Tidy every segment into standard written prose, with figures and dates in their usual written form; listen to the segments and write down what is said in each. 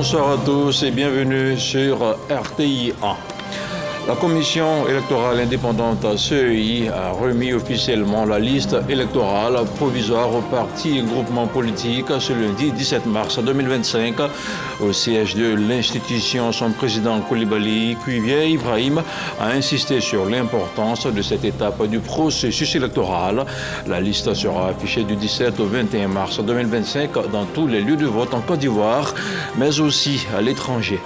Bonsoir à tous et bienvenue sur RTI 1. La Commission électorale indépendante CEI a remis officiellement la liste électorale provisoire aux partis et groupements politiques ce lundi 17 mars 2025 au siège de l'institution. Son président Coulibaly Cuvier Ibrahim a insisté sur l'importance de cette étape du processus électoral. La liste sera affichée du 17 au 21 mars 2025 dans tous les lieux de vote en Côte d'Ivoire, mais aussi à l'étranger.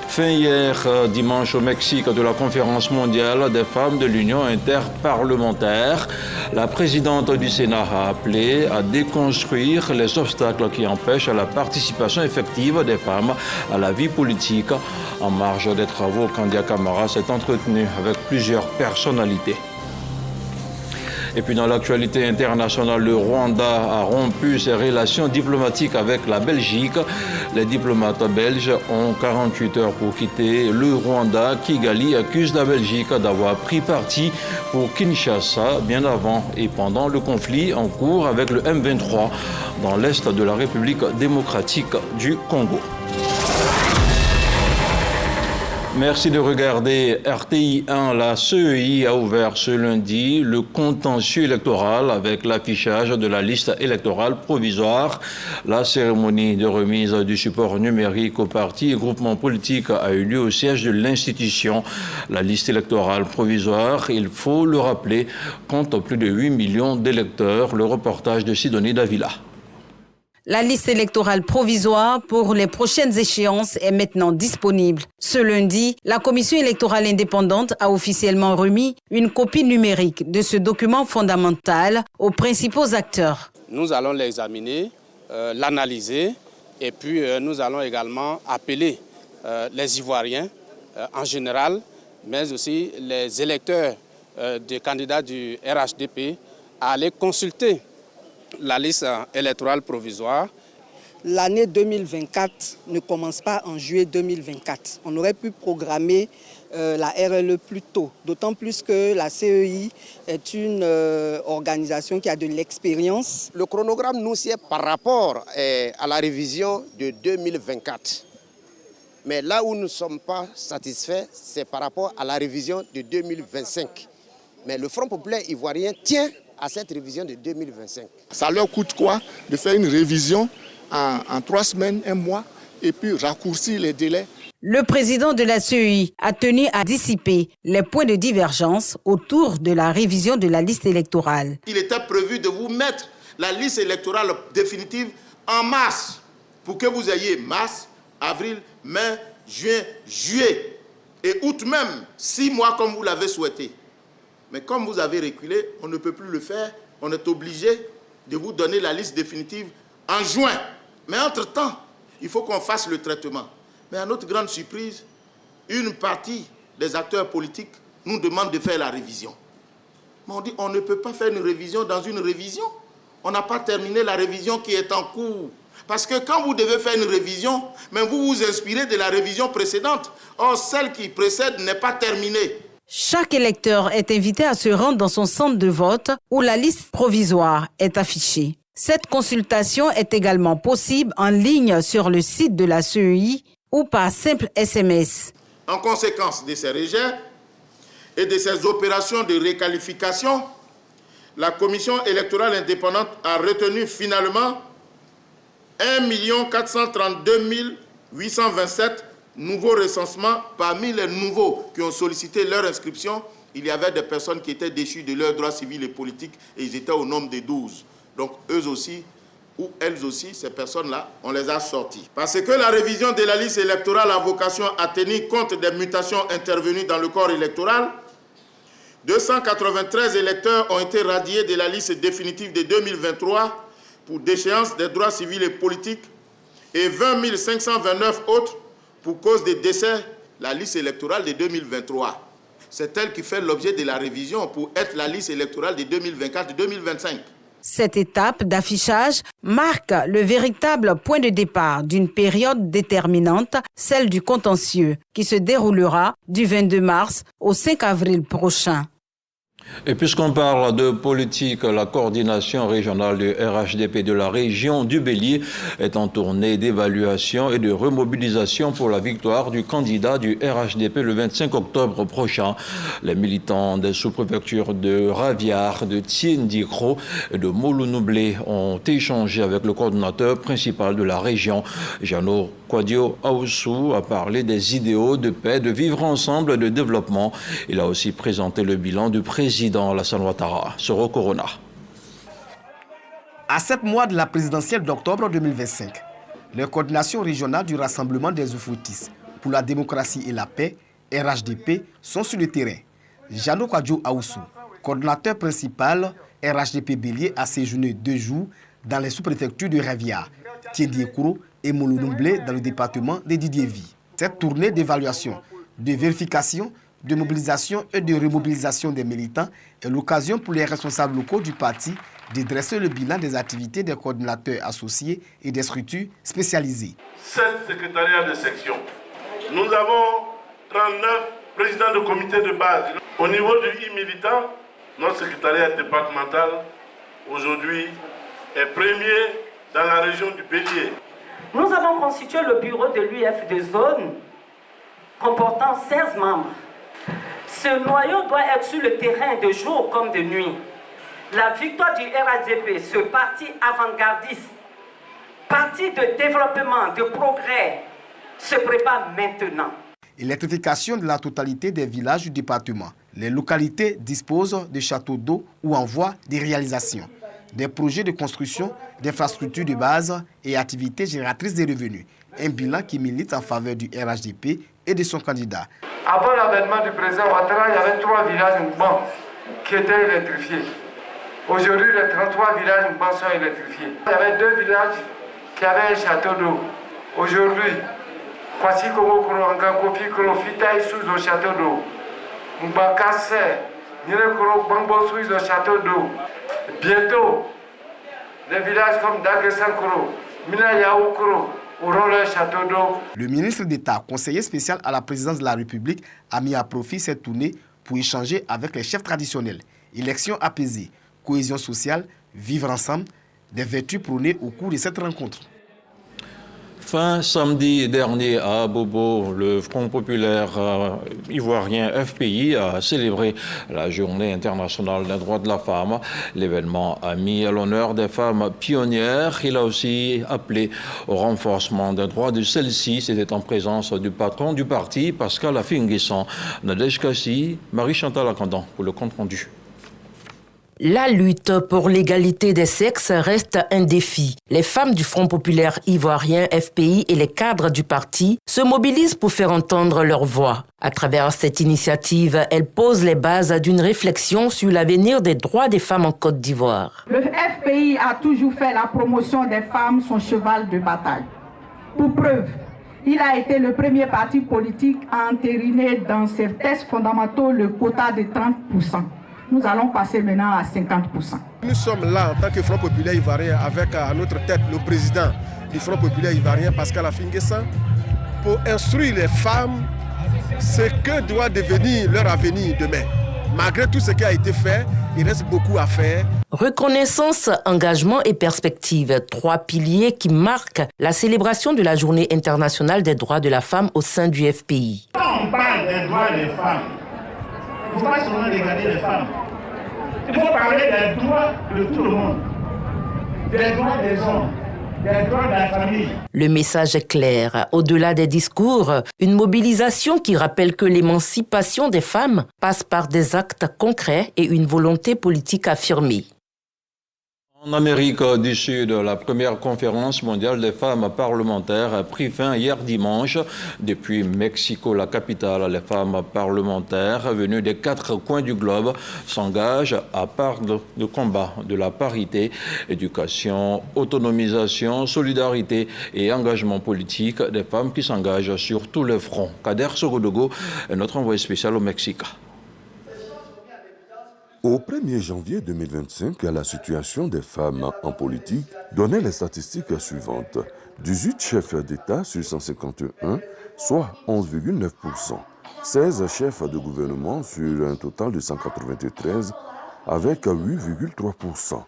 Fin hier dimanche au Mexique de la conférence mondiale des femmes de l'Union interparlementaire, la présidente du Sénat a appelé à déconstruire les obstacles qui empêchent la participation effective des femmes à la vie politique. En marge des travaux, Kandia Camara s'est entretenu avec plusieurs personnalités. Et puis dans l'actualité internationale, le Rwanda a rompu ses relations diplomatiques avec la Belgique. Les diplomates belges ont 48 heures pour quitter le Rwanda. Kigali accuse la Belgique d'avoir pris parti pour Kinshasa bien avant et pendant le conflit en cours avec le M23 dans l'est de la République démocratique du Congo. Merci de regarder RTI 1. La CEI a ouvert ce lundi le contentieux électoral avec l'affichage de la liste électorale provisoire. La cérémonie de remise du support numérique aux partis et groupements politiques a eu lieu au siège de l'institution. La liste électorale provisoire, il faut le rappeler, compte plus de 8 millions d'électeurs. Le reportage de Sidonie Davila. La liste électorale provisoire pour les prochaines échéances est maintenant disponible. Ce lundi, la Commission électorale indépendante a officiellement remis une copie numérique de ce document fondamental aux principaux acteurs. Nous allons l'examiner, l'analyser et puis nous allons également appeler les Ivoiriens en général, mais aussi les électeurs des candidats du RHDP à aller consulter la liste électorale provisoire. L'année 2024 ne commence pas en juillet 2024. On aurait pu programmer la RLE plus tôt, d'autant plus que la CEI est une organisation qui a de l'expérience. Le chronogramme nous c'est par rapport à la révision de 2024. Mais là où nous ne sommes pas satisfaits, c'est par rapport à la révision de 2025. Mais le Front populaire ivoirien tient à cette révision de 2025. Ça leur coûte quoi de faire une révision en 3 semaines, 1 mois, et puis raccourcir les délais? Le président de la CEI a tenu à dissiper les points de divergence autour de la révision de la liste électorale. Il était prévu de vous mettre la liste électorale définitive en mars, pour que vous ayez mars, avril, mai, juin, juillet et août même, 6 mois comme vous l'avez souhaité. Mais comme vous avez reculé, on ne peut plus le faire. On est obligé de vous donner la liste définitive en juin. Mais entre-temps, il faut qu'on fasse le traitement. Mais à notre grande surprise, une partie des acteurs politiques nous demande de faire la révision. Mais on dit on ne peut pas faire une révision dans une révision. On n'a pas terminé la révision qui est en cours. Parce que quand vous devez faire une révision, mais vous vous inspirez de la révision précédente. Or, celle qui précède n'est pas terminée. Chaque électeur est invité à se rendre dans son centre de vote où la liste provisoire est affichée. Cette consultation est également possible en ligne sur le site de la CEI ou par simple SMS. En conséquence de ces rejets et de ces opérations de réqualification, la Commission électorale indépendante a retenu finalement 1 432 827 nouveaux recensements. Parmi les nouveaux qui ont sollicité leur inscription, il y avait des personnes qui étaient déchues de leurs droits civils et politiques et ils étaient au nombre de 12. Donc eux aussi, ou elles aussi, ces personnes-là, on les a sortis. Parce que la révision de la liste électorale a vocation à tenir compte des mutations intervenues dans le corps électoral, 293 électeurs ont été radiés de la liste définitive de 2023 pour déchéance des droits civils et politiques et 20 529 autres pour cause de décès, la liste électorale de 2023. C'est elle qui fait l'objet de la révision pour être la liste électorale de 2024-2025. Cette étape d'affichage marque le véritable point de départ d'une période déterminante, celle du contentieux, qui se déroulera du 22 mars au 5 avril prochain. Et puisqu'on parle de politique, la coordination régionale du RHDP de la région du Bélier est en tournée d'évaluation et de remobilisation pour la victoire du candidat du RHDP le 25 octobre prochain. Les militants des sous-préfectures de Raviard, de Tiendikro et de Moulounoublé ont échangé avec le coordonnateur principal de la région, Jano Kwadio Aoussou, a parlé des idéaux de paix, de vivre ensemble et de développement. Il a aussi présenté le bilan du président Alassane Ouattara. Soro Corona. À 7 mois de la présidentielle d'octobre 2025, les coordinations régionales du Rassemblement des Oufoutis pour la démocratie et la paix, RHDP, sont sur le terrain. Jano Kwadio Aoussou, coordonnateur principal RHDP Bélier, a séjourné 2 jours dans les sous-préfectures de Raviard, Tiendikro et Moulounoublé dans le département de Didiévi. Cette tournée d'évaluation, de vérification, de mobilisation et de remobilisation des militants est l'occasion pour les responsables locaux du parti de dresser le bilan des activités des coordinateurs associés et des structures spécialisées. 7 secrétariats de section. Nous avons 39 présidents de comités de base. Au niveau du e-militant, notre secrétariat départemental aujourd'hui est premier dans la région du Bélier. Nous avons constitué le bureau de l'UF de zone comportant 16 membres. Ce noyau doit être sur le terrain de jour comme de nuit. La victoire du RHDP, ce parti avant-gardiste, parti de développement, de progrès, se prépare maintenant. Électrification de la totalité des villages du département. Les localités disposent de châteaux d'eau ou en voie de réalisation. Des projets de construction, d'infrastructures de base et activités génératrices de revenus. Un bilan qui milite en faveur du RHDP et de son candidat. Avant l'avènement du président Ouattara, il y avait 3 villages Mbans qui étaient électrifiés. Aujourd'hui, les 33 villages Mbans sont électrifiés. Il y avait 2 villages qui avaient un château d'eau. Aujourd'hui, Kwasi Kogo Koro, Angankofi Koro, Fitaï sous le château d'eau. Mbakase, Nire Koro, Bangbo sous le château d'eau. Bientôt, les villages comme Dagesan Koro, Minayaou Koro, auront leur château d'eau. Le ministre d'État, conseiller spécial à la présidence de la République, a mis à profit cette tournée pour échanger avec les chefs traditionnels. Élections apaisées, cohésion sociale, vivre ensemble, des vertus prônées au cours de cette rencontre. Fin samedi dernier à Bobo, le Front populaire ivoirien FPI a célébré la Journée internationale des droits de la femme. L'événement a mis à l'honneur des femmes pionnières. Il a aussi appelé au renforcement des droits de celles-ci. C'était en présence du patron du parti, Pascal Afinguessan. Nadège Kassi, Marie-Chantal Akandan pour le compte rendu. La lutte pour l'égalité des sexes reste un défi. Les femmes du Front populaire ivoirien FPI et les cadres du parti se mobilisent pour faire entendre leur voix. À travers cette initiative, elles posent les bases d'une réflexion sur l'avenir des droits des femmes en Côte d'Ivoire. Le FPI a toujours fait la promotion des femmes son cheval de bataille. Pour preuve, il a été le premier parti politique à entériner dans ses textes fondamentaux le quota de 30%. Nous allons passer maintenant à 50%. Nous sommes là en tant que Front populaire ivoirien avec à notre tête le président du Front populaire ivoirien, Pascal Afinguessan, pour instruire les femmes ce que doit devenir leur avenir demain. Malgré tout ce qui a été fait, il reste beaucoup à faire. Reconnaissance, engagement et perspective, 3 piliers qui marquent la célébration de la Journée internationale des droits de la femme au sein du FPI. Quand on parle des droits des femmes, il ne faut pas seulement regarder les femmes. Il faut parler des droits de tout le monde, des droits des hommes, des droits de la famille. Le message est clair. Au-delà des discours, une mobilisation qui rappelle que l'émancipation des femmes passe par des actes concrets et une volonté politique affirmée. En Amérique du Sud, la première conférence mondiale des femmes parlementaires a pris fin hier dimanche. Depuis Mexico, la capitale, les femmes parlementaires venues des 4 coins du globe s'engagent à part de combat de la parité, éducation, autonomisation, solidarité et engagement politique des femmes qui s'engagent sur tous les fronts. Kader Sogodogo est notre envoyé spécial au Mexique. Au 1er janvier 2025, la situation des femmes en politique donnait les statistiques suivantes. 18 chefs d'État sur 151, soit 11,9%. 16 chefs de gouvernement sur un total de 193 avec 8,3%.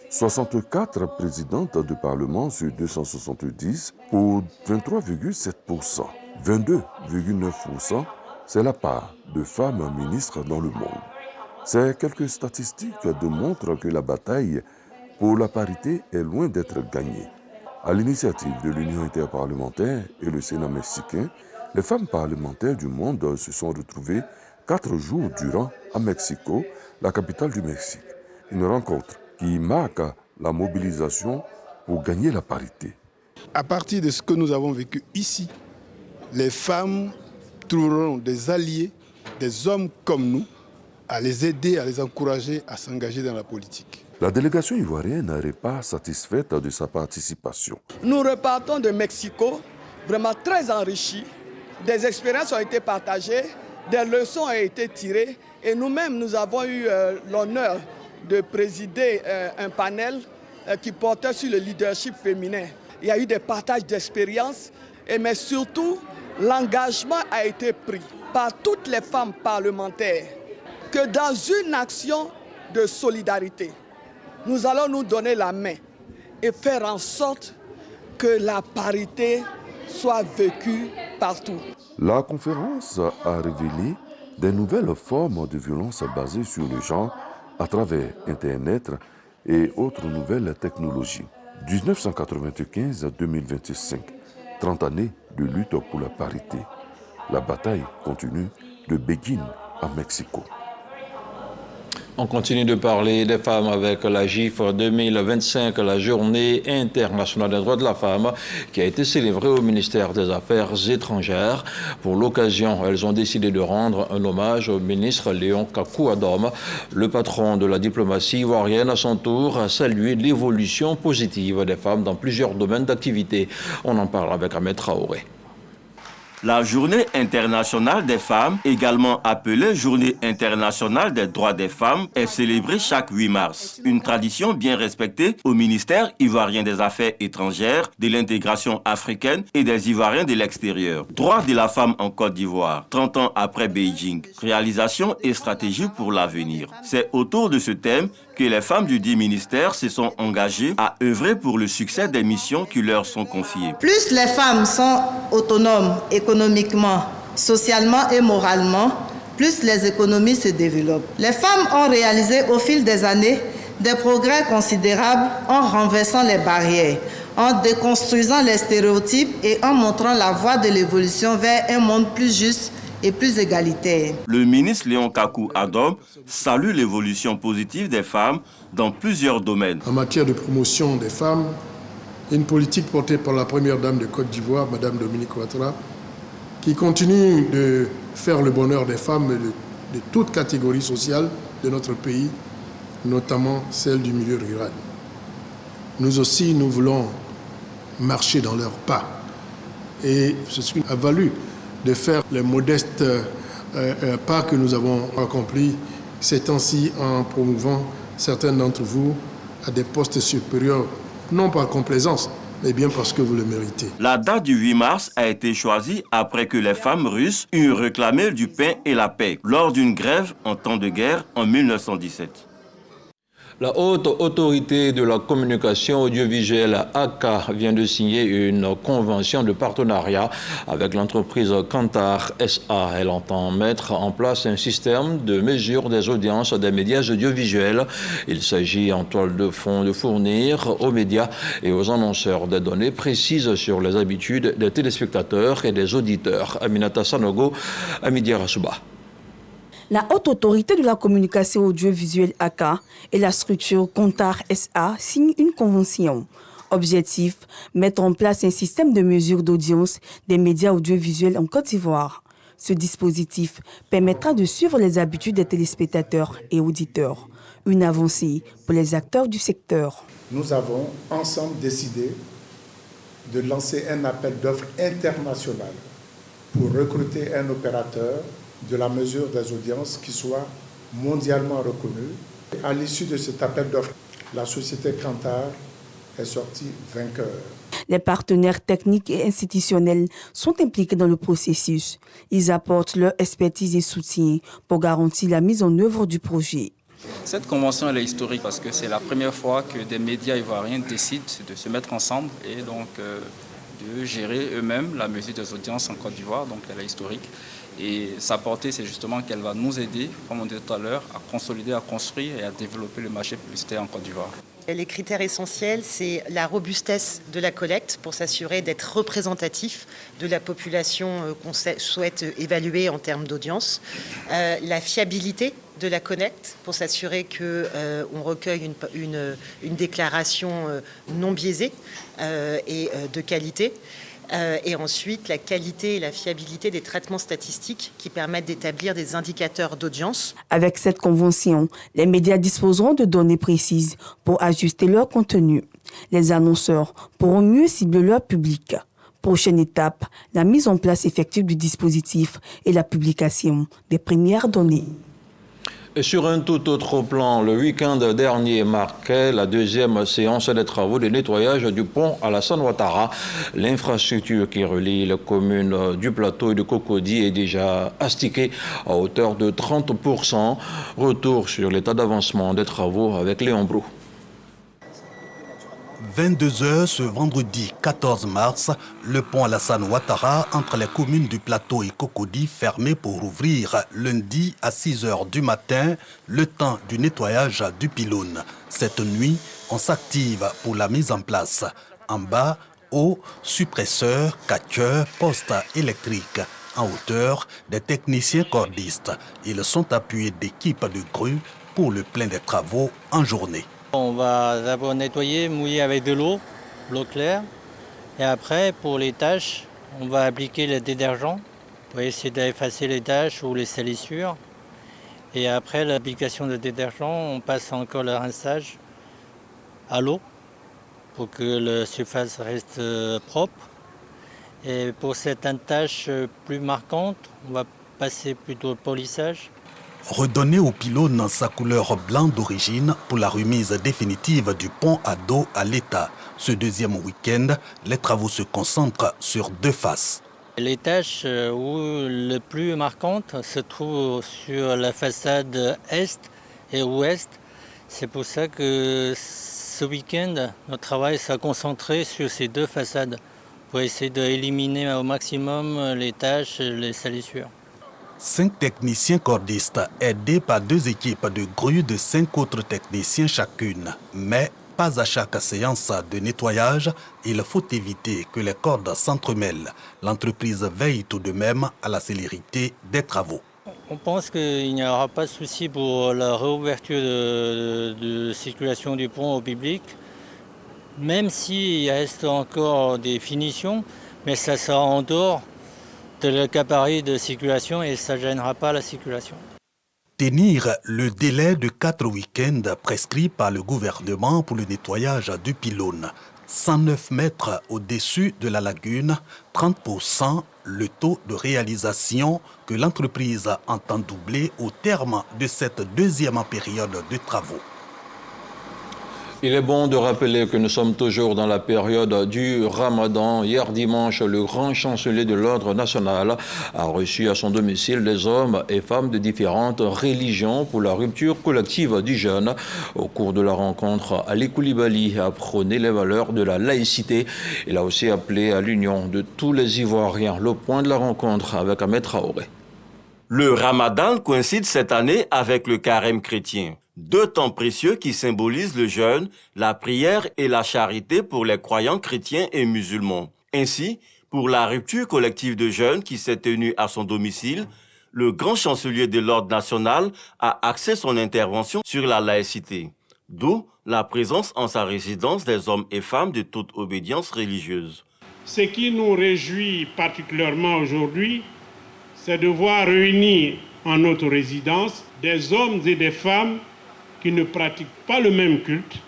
64 présidentes de parlement sur 270 pour 23,7%. 22,9%, c'est la part de femmes ministres dans le monde. Ces quelques statistiques démontrent que la bataille pour la parité est loin d'être gagnée. À l'initiative de l'Union interparlementaire et le Sénat mexicain, les femmes parlementaires du monde se sont retrouvées 4 jours durant à Mexico, la capitale du Mexique. Une rencontre qui marque la mobilisation pour gagner la parité. À partir de ce que nous avons vécu ici, les femmes trouveront des alliés, des hommes comme nous, à les aider, à les encourager à s'engager dans la politique. La délégation ivoirienne n'est pas satisfaite de sa participation. Nous repartons de Mexico, vraiment très enrichis. Des expériences ont été partagées, des leçons ont été tirées et nous-mêmes, nous avons eu l'honneur de présider un panel qui portait sur le leadership féminin. Il y a eu des partages d'expériences, mais surtout, l'engagement a été pris par toutes les femmes parlementaires que dans une action de solidarité, nous allons nous donner la main et faire en sorte que la parité soit vécue partout. La conférence a révélé des nouvelles formes de violence basées sur le genre à travers Internet et autres nouvelles technologies. 1995-2025, 30 années de lutte pour la parité. La bataille continue de Beijing à Mexico. On continue de parler des femmes avec la GIF 2025, la Journée internationale des droits de la femme, qui a été célébrée au ministère des Affaires étrangères. Pour l'occasion, elles ont décidé de rendre un hommage au ministre Léon Kakou-Adom. Le patron de la diplomatie ivoirienne, à son tour, a salué l'évolution positive des femmes dans plusieurs domaines d'activité. On en parle avec Ahmed Traoré. La Journée internationale des femmes, également appelée Journée internationale des droits des femmes, est célébrée chaque 8 mars. Une tradition bien respectée au ministère ivoirien des Affaires étrangères, de l'intégration africaine et des Ivoiriens de l'extérieur. Droits de la femme en Côte d'Ivoire, 30 ans après Beijing. Réalisation et stratégie pour l'avenir. C'est autour de ce thème que les femmes du dit ministère se sont engagées à œuvrer pour le succès des missions qui leur sont confiées. Plus les femmes sont autonomes économiquement, socialement et moralement, plus les économies se développent. Les femmes ont réalisé au fil des années des progrès considérables en renversant les barrières, en déconstruisant les stéréotypes et en montrant la voie de l'évolution vers un monde plus juste et plus égalitaire. Le ministre Léon Kakou-Adom salue l'évolution positive des femmes dans plusieurs domaines. En matière de promotion des femmes, une politique portée par la première dame de Côte d'Ivoire, Mme Dominique Ouattara, qui continue de faire le bonheur des femmes de toutes catégories sociales de notre pays, notamment celles du milieu rural. Nous aussi, nous voulons marcher dans leurs pas. Et ceci a valu de faire les modestes pas que nous avons accomplis ces temps-ci en promouvant certains d'entre vous à des postes supérieurs, non par complaisance, mais bien parce que vous le méritez. La date du 8 mars a été choisie après que les femmes russes eurent réclamé du pain et la paix lors d'une grève en temps de guerre en 1917. La Haute Autorité de la Communication Audiovisuelle ACA vient de signer une convention de partenariat avec l'entreprise Kantar SA. Elle entend mettre en place un système de mesure des audiences des médias audiovisuels. Il s'agit en toile de fond de fournir aux médias et aux annonceurs des données précises sur les habitudes des téléspectateurs et des auditeurs. Aminata Sanogo, Amidi Rasouba. La Haute Autorité de la Communication Audiovisuelle ACA et la structure Kantar SA signent une convention. Objectif, mettre en place un système de mesure d'audience des médias audiovisuels en Côte d'Ivoire. Ce dispositif permettra de suivre les habitudes des téléspectateurs et auditeurs. Une avancée pour les acteurs du secteur. Nous avons ensemble décidé de lancer un appel d'offres international pour recruter un opérateur de la mesure des audiences qui soit mondialement reconnu. À l'issue de cet appel d'offres, la société Kantar est sortie vainqueur. Les partenaires techniques et institutionnels sont impliqués dans le processus. Ils apportent leur expertise et soutien pour garantir la mise en œuvre du projet. Cette convention elle est historique parce que c'est la première fois que des médias ivoiriens décident de se mettre ensemble et donc de gérer eux-mêmes la mesure des audiences en Côte d'Ivoire. Donc elle est historique. Et sa portée, c'est justement qu'elle va nous aider, comme on disait tout à l'heure, à consolider, à construire et à développer le marché publicitaire en Côte d'Ivoire. Les critères essentiels, c'est la robustesse de la collecte pour s'assurer d'être représentatif de la population qu'on souhaite évaluer en termes d'audience, la fiabilité de la collecte pour s'assurer qu'on recueille une déclaration non biaisée et de qualité. Et ensuite, la qualité et la fiabilité des traitements statistiques qui permettent d'établir des indicateurs d'audience. Avec cette convention, les médias disposeront de données précises pour ajuster leur contenu. Les annonceurs pourront mieux cibler leur public. Prochaine étape, la mise en place effective du dispositif et la publication des premières données. Et sur un tout autre plan, le week-end dernier marquait la deuxième séance des travaux de nettoyage du pont Alassane Ouattara. L'infrastructure qui relie les communes du plateau et de Cocody est déjà astiquée à hauteur de 30%. Retour sur l'état d'avancement des travaux avec Léon Brou. 22h ce vendredi 14 mars, le pont Alassane Ouattara entre les communes du Plateau et Cocody fermé pour ouvrir lundi à 6h du matin, le temps du nettoyage du pylône. Cette nuit, on s'active pour la mise en place. En bas, eau, suppresseurs, catcheurs, postes électriques. En hauteur, des techniciens cordistes. Ils sont appuyés d'équipes de grues pour le plein des travaux en journée. On va d'abord nettoyer, mouiller avec de l'eau claire. Et après, pour les tâches, on va appliquer le détergent pour essayer d'effacer les taches ou les salissures. Et après l'application de détergent, on passe encore le rinçage à l'eau pour que la surface reste propre. Et pour certaines tâches plus marquantes, on va passer plutôt au polissage. Redonner au pylône sa couleur blanc d'origine pour la remise définitive du pont à dos à l'État. Ce deuxième week-end, les travaux se concentrent sur deux faces. Les tâches les plus marquantes se trouvent sur la façade est et ouest. C'est pour ça que ce week-end, notre travail sera concentré sur ces deux façades pour essayer d'éliminer au maximum les tâches et les salissures. 5 techniciens cordistes aidés par 2 équipes de grues de 5 autres techniciens chacune. Mais pas à chaque séance de nettoyage, il faut éviter que les cordes s'entremêlent. L'entreprise veille tout de même à la célérité des travaux. On pense qu'il n'y aura pas de souci pour la réouverture de circulation du pont au public, même s'il reste encore des finitions, mais ça sera en dehors de le gabarit de circulation et ça ne gênera pas la circulation. Tenir le délai de 4 week-ends prescrit par le gouvernement pour le nettoyage du pylône. 109 mètres au-dessus de la lagune, 30% le taux de réalisation que l'entreprise entend doubler au terme de cette deuxième période de travaux. Il est bon de rappeler que nous sommes toujours dans la période du Ramadan. Hier dimanche, le grand chancelier de l'Ordre national a reçu à son domicile des hommes et femmes de différentes religions pour la rupture collective du jeûne. Au cours de la rencontre, Ali Koulibaly a prôné les valeurs de la laïcité. Il a aussi appelé à l'union de tous les Ivoiriens. Le point de la rencontre avec Ahmed Traoré. Le Ramadan coïncide cette année avec le carême chrétien. 2 temps précieux qui symbolisent le jeûne, la prière et la charité pour les croyants chrétiens et musulmans. Ainsi, pour la rupture collective de jeûne qui s'est tenue à son domicile, le grand chancelier de l'Ordre national a axé son intervention sur la laïcité. D'où la présence en sa résidence des hommes et femmes de toute obédience religieuse. Ce qui nous réjouit particulièrement aujourd'hui, c'est de voir réunis en notre résidence des hommes et des femmes qui ne pratiquent pas le même culte,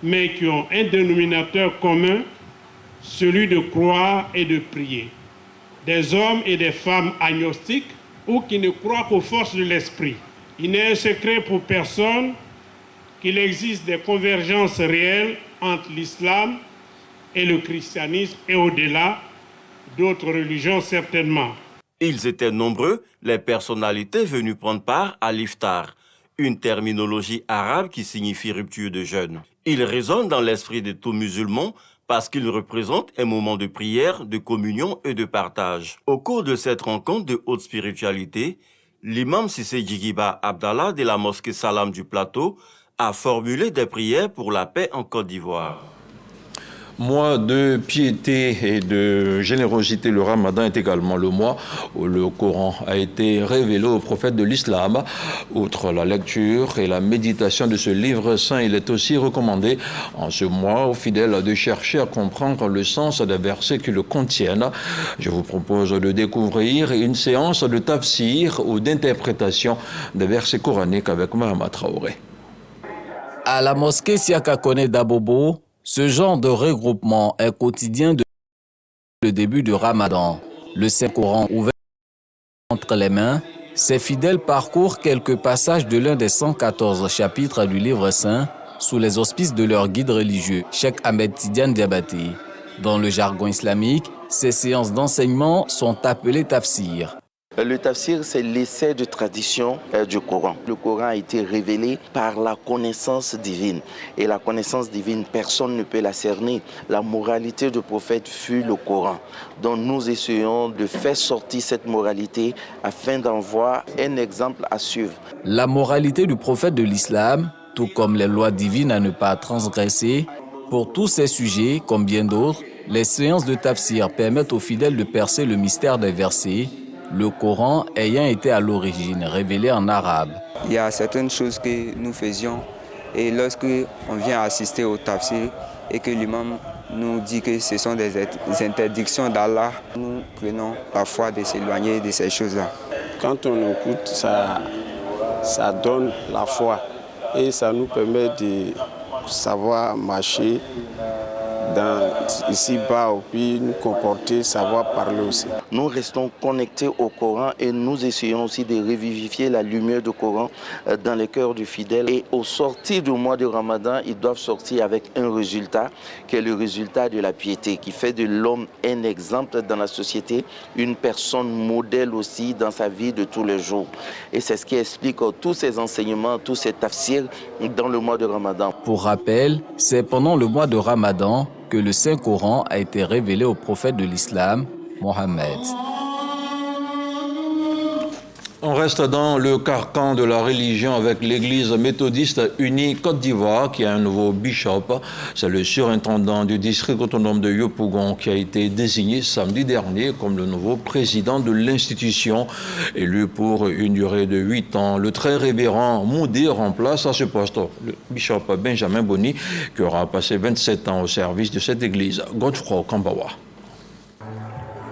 mais qui ont un dénominateur commun, celui de croire et de prier. Des hommes et des femmes agnostiques ou qui ne croient qu'aux forces de l'esprit. Il n'est un secret pour personne qu'il existe des convergences réelles entre l'islam et le christianisme et au-delà, d'autres religions certainement. Ils étaient nombreux, les personnalités venues prendre part à l'iftar, une terminologie arabe qui signifie rupture de jeûne. Il résonne dans l'esprit de tout musulman parce qu'il représente un moment de prière, de communion et de partage. Au cours de cette rencontre de haute spiritualité, l'imam Cissé Djigiba Abdallah de la mosquée Salam du Plateau a formulé des prières pour la paix en Côte d'Ivoire. Mois de piété et de générosité, le Ramadan est également le mois où le Coran a été révélé au prophète de l'islam. Outre la lecture et la méditation de ce livre saint, il est aussi recommandé en ce mois aux fidèles de chercher à comprendre le sens des versets qui le contiennent. Je vous propose de découvrir une séance de tafsir ou d'interprétation des versets coraniques avec Mahama Traoré. À la mosquée Siaka Kone d'Abobo, ce genre de regroupement est quotidien depuis le début du Ramadan. Le Saint-Coran ouvert entre les mains, ses fidèles parcourent quelques passages de l'un des 114 chapitres du livre saint sous les auspices de leur guide religieux, Cheikh Ahmed Tidiane Diabaté. Dans le jargon islamique, ces séances d'enseignement sont appelées tafsir. Le tafsir, c'est l'essai de tradition du Coran. Le Coran a été révélé par la connaissance divine. Et la connaissance divine, personne ne peut la cerner. La moralité du prophète fut le Coran. Donc nous essayons de faire sortir cette moralité afin d'en voir un exemple à suivre. La moralité du prophète de l'islam, tout comme les lois divines à ne pas transgresser, pour tous ces sujets, comme bien d'autres, les séances de tafsir permettent aux fidèles de percer le mystère des versets, le Coran ayant été à l'origine révélé en arabe. Il y a certaines choses que nous faisions et lorsque on vient assister au tafsir et que l'imam nous dit que ce sont des interdictions d'Allah, nous prenons parfois de s'éloigner de ces choses-là. Quand on écoute, ça donne la foi et ça nous permet de savoir marcher ici-bas, puis nous comporter, savoir parler aussi. Nous restons connectés au Coran et nous essayons aussi de revivifier la lumière du Coran dans les cœurs du fidèle. Et au sortir du mois de Ramadan, ils doivent sortir avec un résultat qui est le résultat de la piété, qui fait de l'homme un exemple dans la société, une personne modèle aussi dans sa vie de tous les jours. Et c'est ce qui explique tous ces enseignements, tous ces tafsirs dans le mois de Ramadan. Pour rappel, c'est pendant le mois de Ramadan que le Saint-Coran a été révélé au prophète de l'islam, Mohammed. On reste dans le carcan de la religion avec l'église méthodiste unie Côte d'Ivoire qui a un nouveau bishop. C'est le surintendant du district autonome de Yopougon qui a été désigné samedi dernier comme le nouveau président de l'institution. Élu pour une durée de 8 ans, le très révérend Moudé remplace à ce poste le bishop Benjamin Boni qui aura passé 27 ans au service de cette église. Godefroy Kambawa.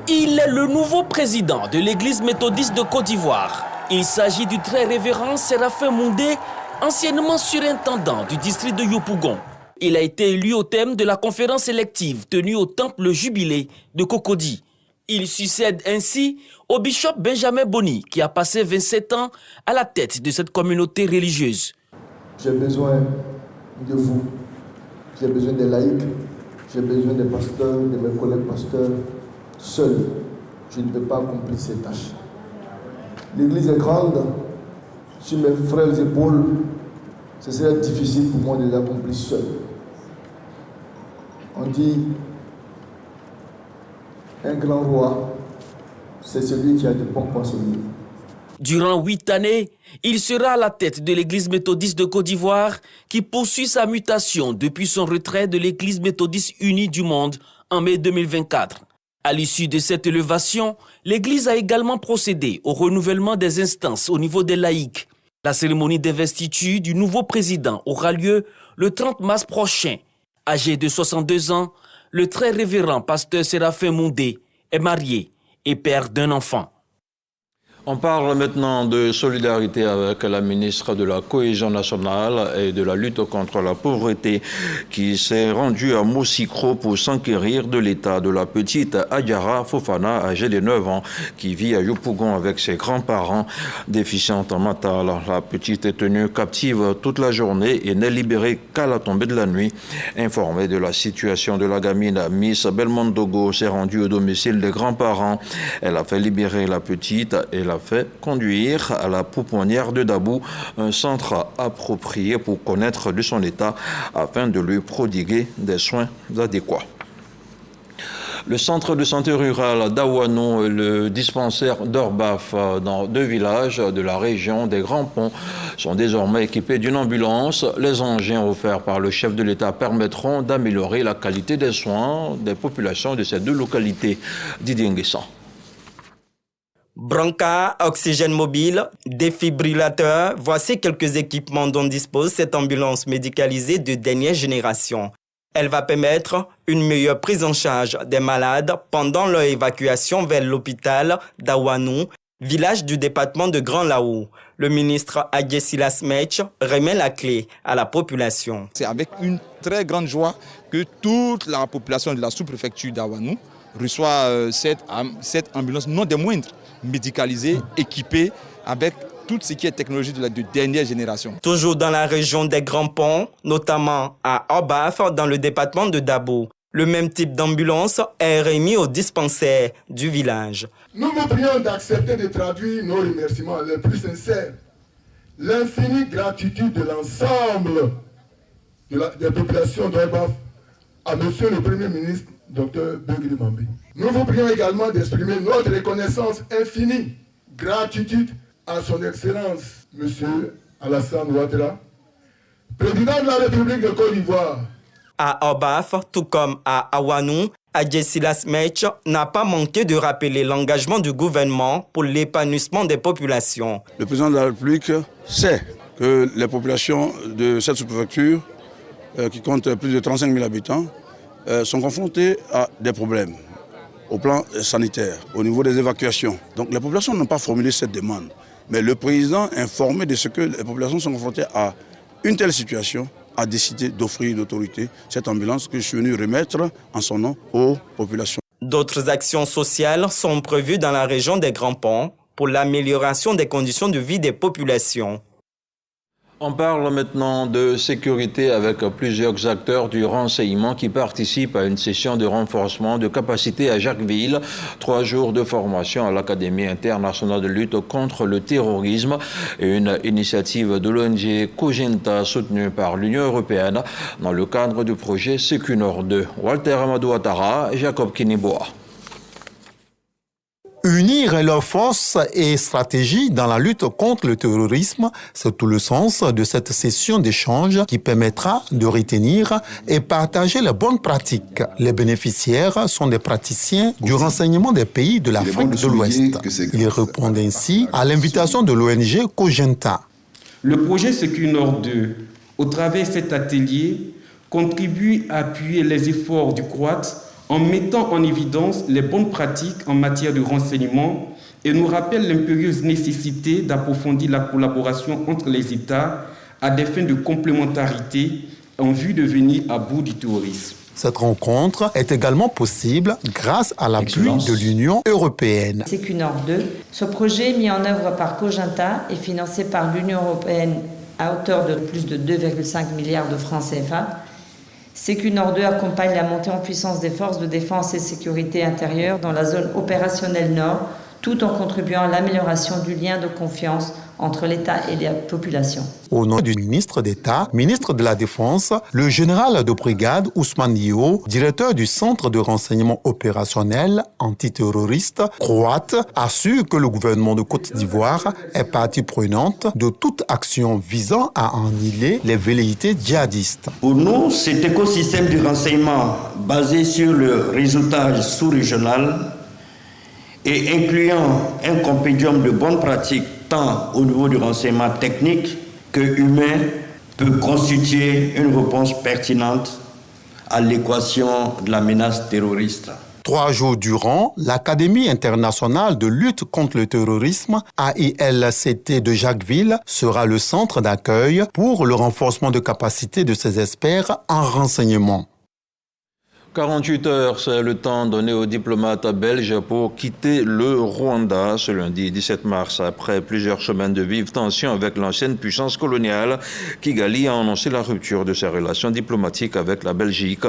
Il est le nouveau président de l'église méthodiste de Côte d'Ivoire. Il s'agit du très révérend Séraphin Moundé, anciennement surintendant du district de Yopougon. Il a été élu au thème de la conférence élective tenue au temple Jubilé de Cocody. Il succède ainsi au bishop Benjamin Boni qui a passé 27 ans à la tête de cette communauté religieuse. J'ai besoin de vous, j'ai besoin des laïcs, j'ai besoin des pasteurs, de mes collègues pasteurs. Seul, je ne peux pas accomplir ces tâches. L'église est grande. Sur mes frères épaules, ce serait difficile pour moi de les accomplir seul. On dit, un grand roi, c'est celui qui a de bons conseillers. Durant 8 années, il sera à la tête de l'église méthodiste de Côte d'Ivoire qui poursuit sa mutation depuis son retrait de l'église méthodiste unie du monde en mai 2024. À l'issue de cette élévation, l'Église a également procédé au renouvellement des instances au niveau des laïcs. La cérémonie d'investiture du nouveau président aura lieu le 30 mars prochain. Âgé de 62 ans, le très révérend pasteur Séraphin Moundé est marié et père d'un enfant. On parle maintenant de solidarité avec la ministre de la Cohésion nationale et de la lutte contre la pauvreté qui s'est rendue à Moussikro pour s'enquérir de l'état de la petite Adjara Fofana, âgée de 9 ans, qui vit à Yopougon avec ses grands-parents déficientes mentales. La petite est tenue captive toute la journée et n'est libérée qu'à la tombée de la nuit. Informée de la situation de la gamine, Miss Belmondogo s'est rendue au domicile des grands-parents. Elle a fait libérer la petite et l'a fait conduire à la pouponnière de Dabou, un centre approprié pour connaître de son état afin de lui prodiguer des soins adéquats. Le centre de santé rural d'Awanou et le dispensaire d'Orbaf dans 2 villages de la région des Grands Ponts sont désormais équipés d'une ambulance. Les engins offerts par le chef de l'État permettront d'améliorer la qualité des soins des populations de ces 2 localités. Didier Nguessan. Brancard, oxygène mobile, défibrillateur, voici quelques équipements dont dispose cette ambulance médicalisée de dernière génération. Elle va permettre une meilleure prise en charge des malades pendant leur évacuation vers l'hôpital d'Awanou, village du département de Grand Laou. Le ministre Adjessilas Metch remet la clé à la population. C'est avec une très grande joie que toute la population de la sous-préfecture d'Awanou reçoit cette ambulance, non des moindres, médicalisée, équipée avec tout ce qui est technologie de dernière génération. Toujours dans la région des Grands Ponts, notamment à Obaf, dans le département de Dabo, le même type d'ambulance est remis au dispensaire du village. Nous vous prions d'accepter de traduire nos remerciements les plus sincères, l'infinie gratitude de l'ensemble des populations d'Obaf à Monsieur le Premier ministre, Dr Begri Mambi. Nous vous prions également d'exprimer notre reconnaissance infinie, gratitude à son Excellence, M. Alassane Ouattara, président de la République de Côte d'Ivoire. À Obaf, tout comme à Awanou, Adjessilas Metch n'a pas manqué de rappeler l'engagement du gouvernement pour l'épanouissement des populations. Le président de la République sait que les populations de cette sous-préfecture, qui compte plus de 35 000 habitants, sont confrontées à des problèmes au plan sanitaire, au niveau des évacuations. Donc les populations n'ont pas formulé cette demande. Mais le président, informé de ce que les populations sont confrontées à une telle situation, a décidé d'offrir l'autorité cette ambulance que je suis venu remettre en son nom aux populations. D'autres actions sociales sont prévues dans la région des Grands Ponts pour l'amélioration des conditions de vie des populations. On parle maintenant de sécurité avec plusieurs acteurs du renseignement qui participent à une session de renforcement de capacité à Jacquesville. 3 jours de formation à l'Académie internationale de lutte contre le terrorisme et une initiative de l'ONG Cogenta soutenue par l'Union européenne dans le cadre du projet Sécunor 2. Walter Amadou Ouattara, Jacob Kiniboa. Unir leurs forces et stratégies dans la lutte contre le terrorisme, c'est tout le sens de cette session d'échange qui permettra de retenir et partager les bonnes pratiques. Les bénéficiaires sont des praticiens du renseignement des pays de l'Afrique de l'Ouest. Ils répondent ainsi à l'invitation de l'ONG Cogenta. Le projet Sécunor 2, au travers de cet atelier, contribue à appuyer les efforts du Croate en mettant en évidence les bonnes pratiques en matière de renseignement et nous rappelle l'impérieuse nécessité d'approfondir la collaboration entre les États à des fins de complémentarité en vue de venir à bout du terrorisme. Cette rencontre est également possible grâce à l'appui de l'Union européenne. Sécunor 2, ce projet mis en œuvre par Cogenta et financé par l'Union européenne à hauteur de plus de 2,5 milliards de francs CFA. Sécunor 2 accompagne la montée en puissance des forces de défense et sécurité intérieure dans la zone opérationnelle Nord, tout en contribuant à l'amélioration du lien de confiance entre l'État et la population. Au nom du ministre d'État, ministre de la Défense, le général de brigade Ousmane Dio, directeur du Centre de renseignement opérationnel antiterroriste croate, assure que le gouvernement de Côte d'Ivoire est partie prenante de toute action visant à annihiler les velléités djihadistes. Pour nous, cet écosystème du renseignement basé sur le réseautage sous-régional et incluant un compédium de bonnes pratiques tant au niveau du renseignement technique que humain peut constituer une réponse pertinente à l'équation de la menace terroriste. 3 jours durant, l'Académie internationale de lutte contre le terrorisme, AILCT de Jacquesville, sera le centre d'accueil pour le renforcement de capacité de ses experts en renseignement. 48 heures, c'est le temps donné aux diplomates belges pour quitter le Rwanda ce lundi 17 mars. Après plusieurs semaines de vives tensions avec l'ancienne puissance coloniale, Kigali a annoncé la rupture de ses relations diplomatiques avec la Belgique.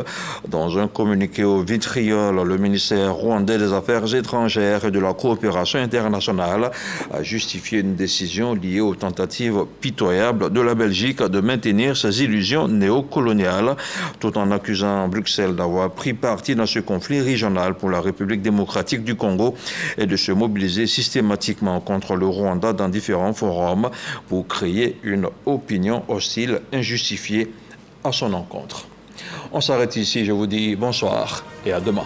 Dans un communiqué au vitriol, le ministère rwandais des Affaires étrangères et de la coopération internationale a justifié une décision liée aux tentatives pitoyables de la Belgique de maintenir ses illusions néocoloniales, tout en accusant Bruxelles d'avoir pris parti dans ce conflit régional pour la République démocratique du Congo et de se mobiliser systématiquement contre le Rwanda dans différents forums pour créer une opinion hostile injustifiée à son encontre. On s'arrête ici, je vous dis bonsoir et à demain.